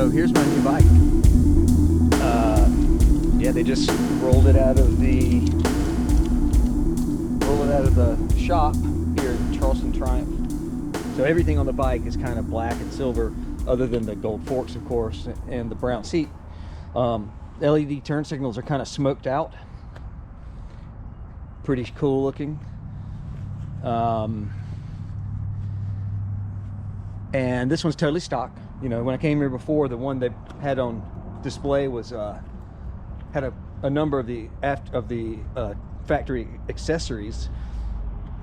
So here's my new bike. Yeah, they just rolled it out of the shop here in Charleston Triumph. So everything on the bike is kind of black and silver, other than the gold forks, of course, and the brown seat. LED turn signals are kind of smoked out. Pretty cool looking. And this one's totally stock. You know, when I came here before, the one they had on display was had a number of the factory accessories.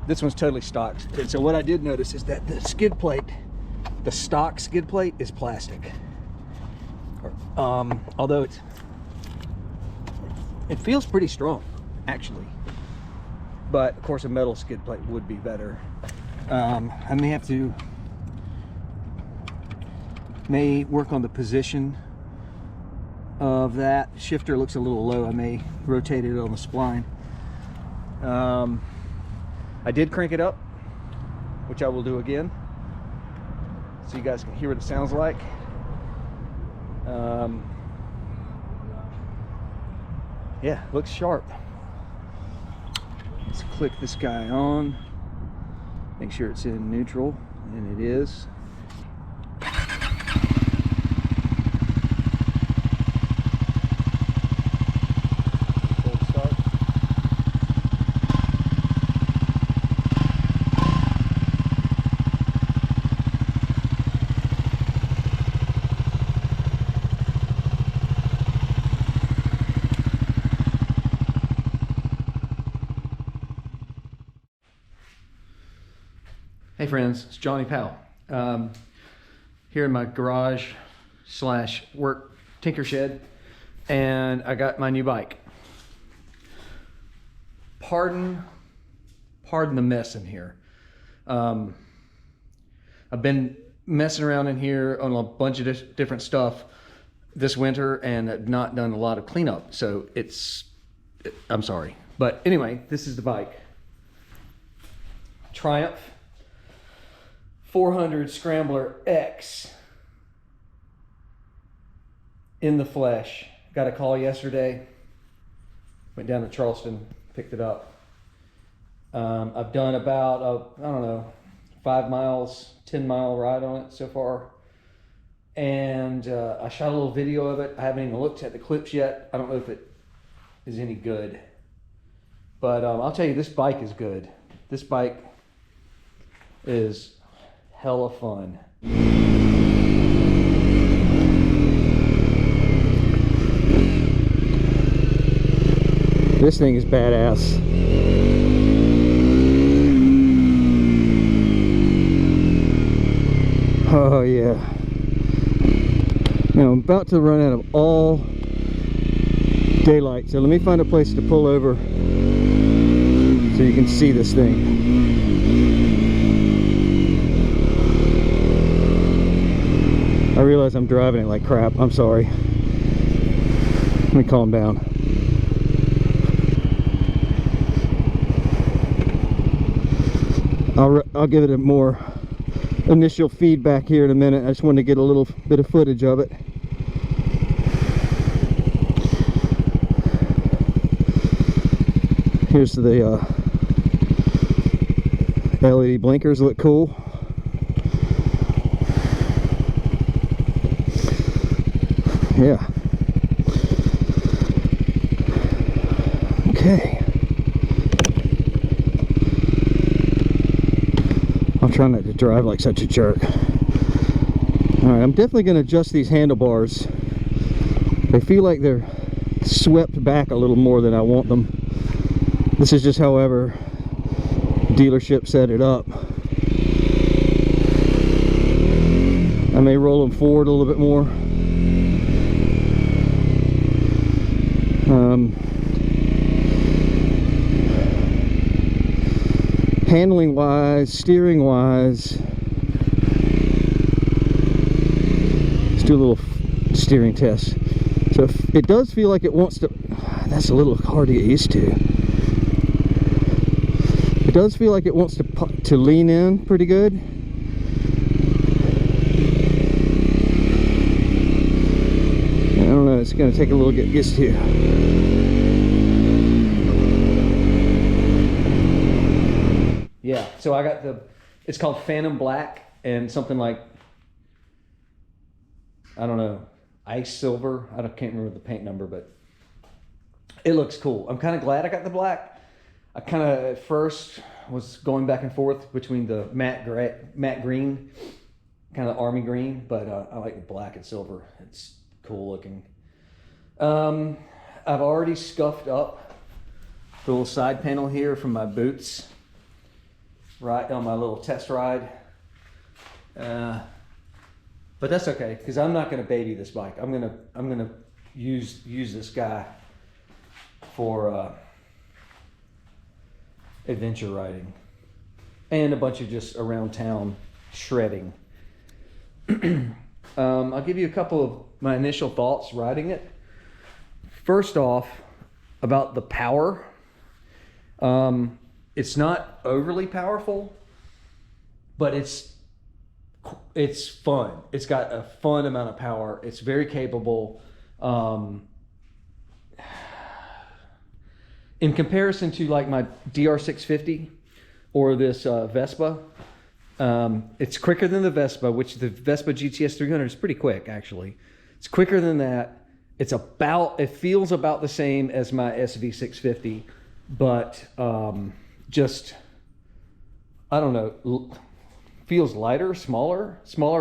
This one's totally stock. And so what I did notice is that the skid plate, the stock skid plate, is plastic. Although it feels pretty strong, actually. But of course, a metal skid plate would be better. I may work on the position of that. Shifter looks a little low. I may rotate it on the spline. I did crank it up, which I will do again, so you guys can hear what it sounds like. Yeah, looks sharp. Let's click this guy on, make sure it's in neutral, and it is. Hey friends, it's Johnny Powell. Here in my garage slash work tinker shed, and I got my new bike. Pardon the mess in here. I've been messing around in here on a bunch of different stuff this winter and have not done a lot of cleanup, so I'm sorry. But anyway, this is the bike. Triumph 400 Scrambler X in the flesh. Got a call yesterday, went down to Charleston, picked it up. I've done about I don't know, 5 miles, 10-mile ride on it so far, and I shot a little video of it. I haven't even looked at the clips yet. I don't know if it is any good, but I'll tell you, this bike is good. This bike is hella fun. This thing is badass. Oh yeah. Now I'm about to run out of all daylight, so let me find a place to pull over so you can see this thing. I realize I'm driving it like crap. I'm sorry. Let me calm down. I'll give it a more initial feedback here in a minute. I just wanted to get a little bit of footage of it. Here's the LED blinkers, look cool. Yeah. Okay. I'll try not to drive like such a jerk. Alright, I'm definitely going to adjust these handlebars. They feel like they're swept back a little more than I want them. This is just however dealership set it up. I may roll them forward a little bit more. Handling wise, steering wise, let's do a little steering test. So it does feel like it wants to, that's a little hard to get used to. It does feel like it wants to lean in pretty good. gonna take a little get used to. Yeah, so I got it's called Phantom Black and something like, I don't know, Ice Silver. Can't remember the paint number, but it looks cool. I'm kind of glad I got the black. I kind of at first was going back and forth between the matte green, kind of army green, but I like the black and silver. It's cool looking. I've already scuffed up the little side panel here from my boots, right on my little test ride. But that's okay, because I'm not going to baby this bike. I'm gonna use this guy for adventure riding and a bunch of just around town shredding. I'll give you a couple of my initial thoughts riding it. First off, about the power. It's not overly powerful, but it's fun. It's got a fun amount of power. It's very capable. In comparison to like my DR650 or this Vespa, it's quicker than the Vespa, which the Vespa GTS 300 is pretty quick actually. It's quicker than that. It feels about the same as my SV650, but just, I don't know, feels lighter, smaller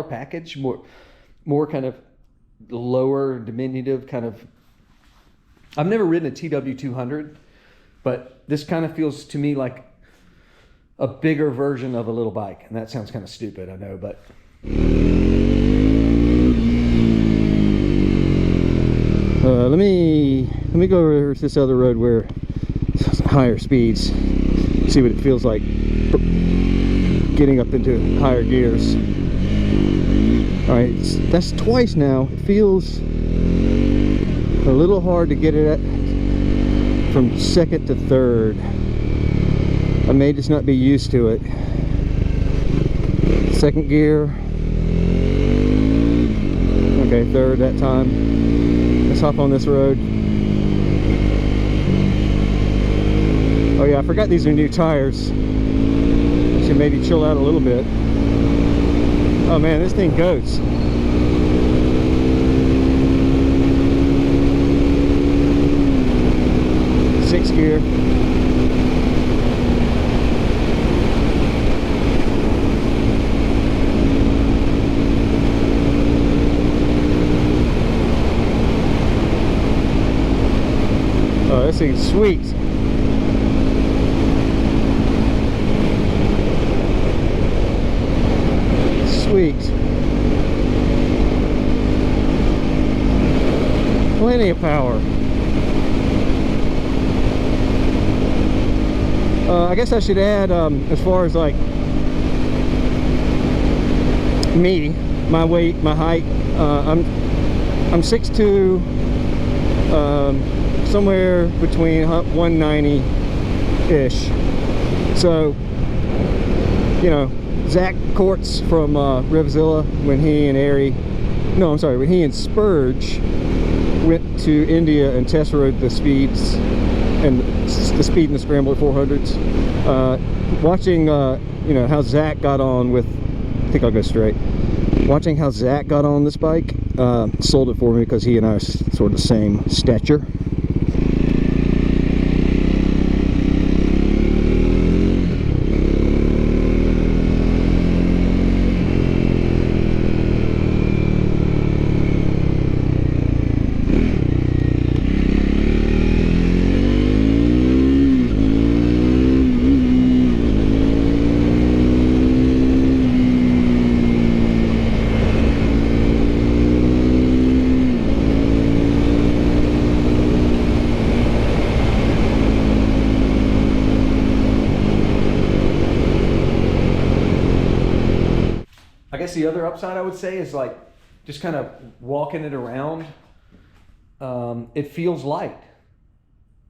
package, more kind of lower, diminutive kind of. I've never ridden a TW200, but this kind of feels to me like a bigger version of a little bike, and that sounds kind of stupid, I know, but. Let me go over this other road where it's higher speeds, see what it feels like getting up into higher gears. All right, that's twice now. It feels a little hard to get it from second to third. I may just not be used to it. Second gear. Okay, third that time. Let's hop on this road. Oh yeah, I forgot these are new tires. I should maybe chill out a little bit. Oh man, this thing goes. Sixth gear. Oh, this thing's sweet. Sweet. Plenty of power. I guess I should add, as far as like me, my weight, my height, I'm 6'2", somewhere between 190-ish. So, you know, Zach Courts from Revzilla, when he and Spurge went to India and test rode the speeds and the speed in the Scrambler 400s. Watching, you know, how Zach got on with, I think I'll go straight. Watching how Zach got on this bike sold it for me, because he and I are sort of the same stature. I guess the other upside I would say is like just kind of walking it around. It feels light.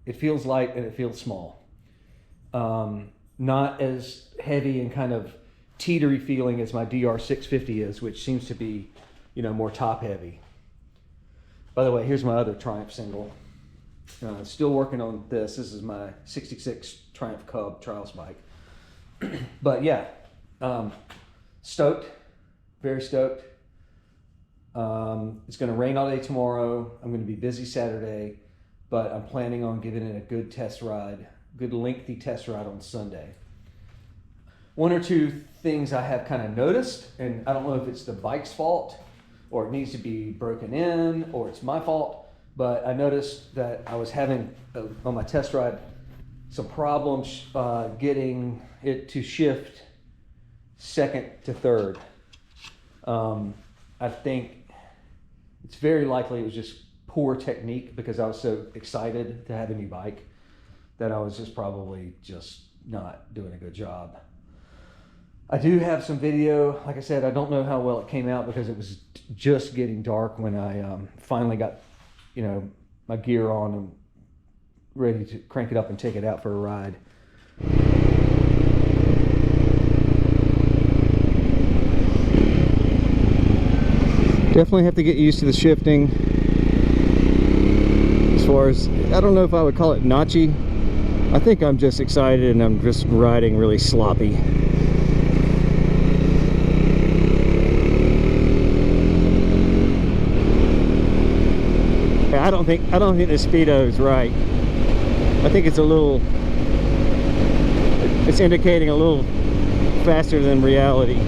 It feels light and it feels small. Not as heavy and kind of teetery feeling as my DR650 is, which seems to be, you know, more top heavy. By the way, here's my other Triumph single. Still working on this. This is my 66 Triumph Cub trials bike. But yeah, stoked, very stoked. It's going to rain all day tomorrow. I'm going to be busy Saturday, but I'm planning on giving it a good test ride, good lengthy test ride on Sunday. One or two things I have kind of noticed, and I don't know if it's the bike's fault or it needs to be broken in or it's my fault, but I noticed that I was having, on my test ride, some problems getting it to shift second to third. I think it's very likely it was just poor technique because I was so excited to have a new bike that I was just probably just not doing a good job. I do have some video. Like I said, I don't know how well it came out because it was just getting dark when I finally got, my gear on and ready to crank it up and take it out for a ride. Definitely have to get used to the shifting. As far as, I don't know if I would call it notchy. I think I'm just excited and I'm just riding really sloppy. I don't think the speedo is right. I think it's it's indicating a little faster than reality.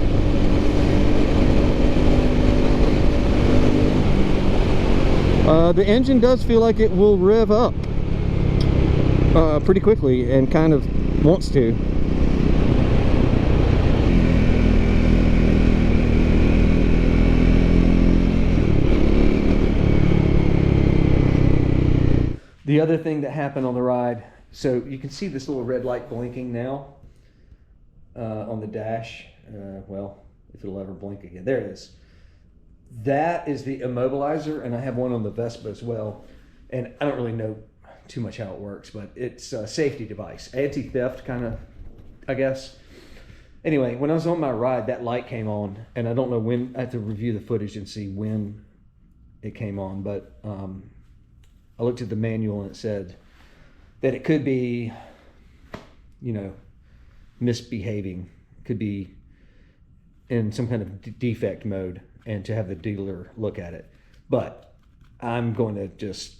The engine does feel like it will rev up pretty quickly and kind of wants to. The other thing that happened on the ride, so you can see this little red light blinking now on the dash. Well, if it'll ever blink again. There it is. That is the immobilizer, and I have one on the Vespa as well. And I don't really know too much how it works, but it's a safety device. Anti-theft kind of, I guess. Anyway, when I was on my ride, that light came on, and I don't know when. I have to review the footage and see when it came on, but I looked at the manual and it said that it could be, misbehaving. It could be in some kind of defect mode and to have the dealer look at it. But I'm going to just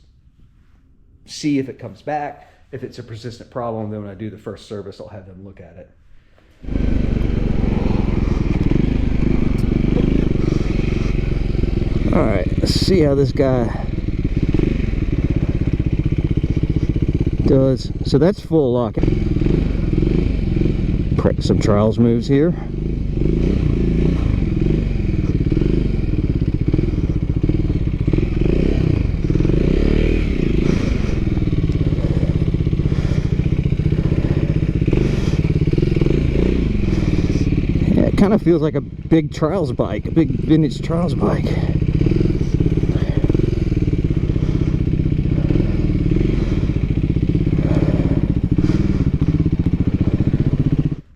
see if it comes back. If it's a persistent problem, then when I do the first service, I'll have them look at it. All right, let's see how this guy does. So that's full lock. Practice some trials moves here. Yeah, it kind of feels like a big trials bike, a big vintage trials bike.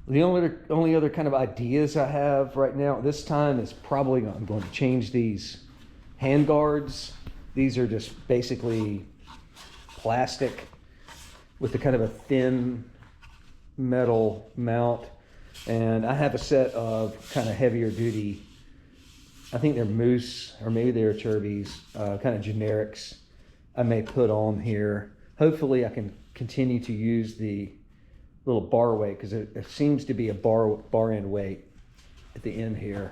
The only other kind of ideas I have right now at this time is probably I'm going to change these hand guards. These are just basically plastic with a kind of a thin metal mount. And I have a set of kind of heavier duty, I think they're Moose or maybe they're Turbis, kind of generics I may put on here. Hopefully I can continue to use the little bar weight because it seems to be a bar end weight at the end here.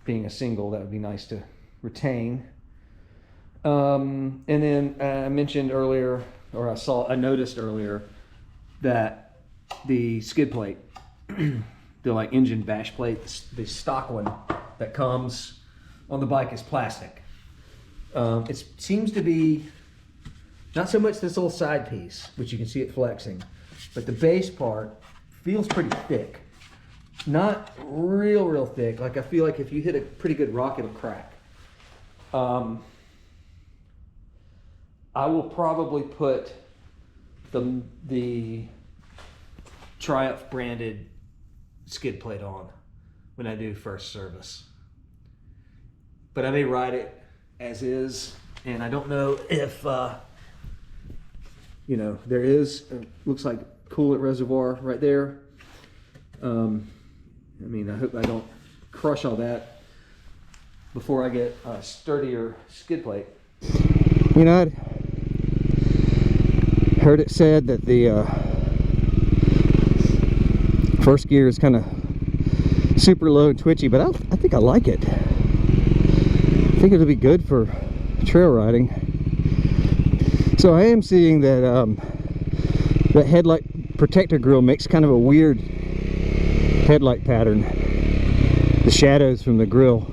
Being a single, that would be nice to retain. And then I mentioned earlier, or I noticed earlier that the skid plate, the like engine bash plate, the stock one that comes on the bike is plastic. It seems to be not so much this little side piece, which you can see it flexing, but the base part feels pretty thick. Not real thick. Like I feel like if you hit a pretty good rock, it'll crack. I will probably put the Triumph branded skid plate on when I do first service. But I may ride it as is And I don't know if, you know, there is, looks like coolant reservoir right there. I mean, I hope I don't crush all that before I get a sturdier skid plate. You know, I'd heard it said that the first gear is kind of super low and twitchy, but I think I like it. I think it'll be good for trail riding. So I am seeing that that headlight protector grille makes kind of a weird headlight pattern. The shadows from the grille.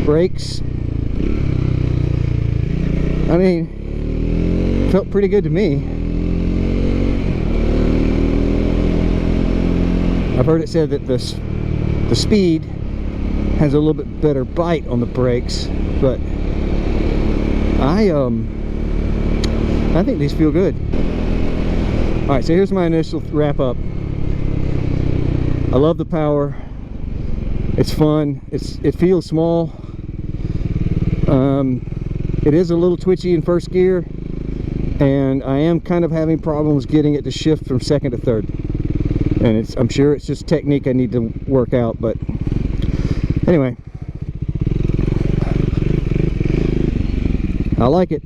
Brakes, I mean, felt pretty good to me. I've heard it said that the speed has a little bit better bite on the brakes, but I think these feel good. All right, so here's my initial wrap up. I love the power. It's fun. It feels small. It is a little twitchy in first gear, and I am kind of having problems getting it to shift from second to third. And I'm sure it's just technique I need to work out, but anyway, I like it.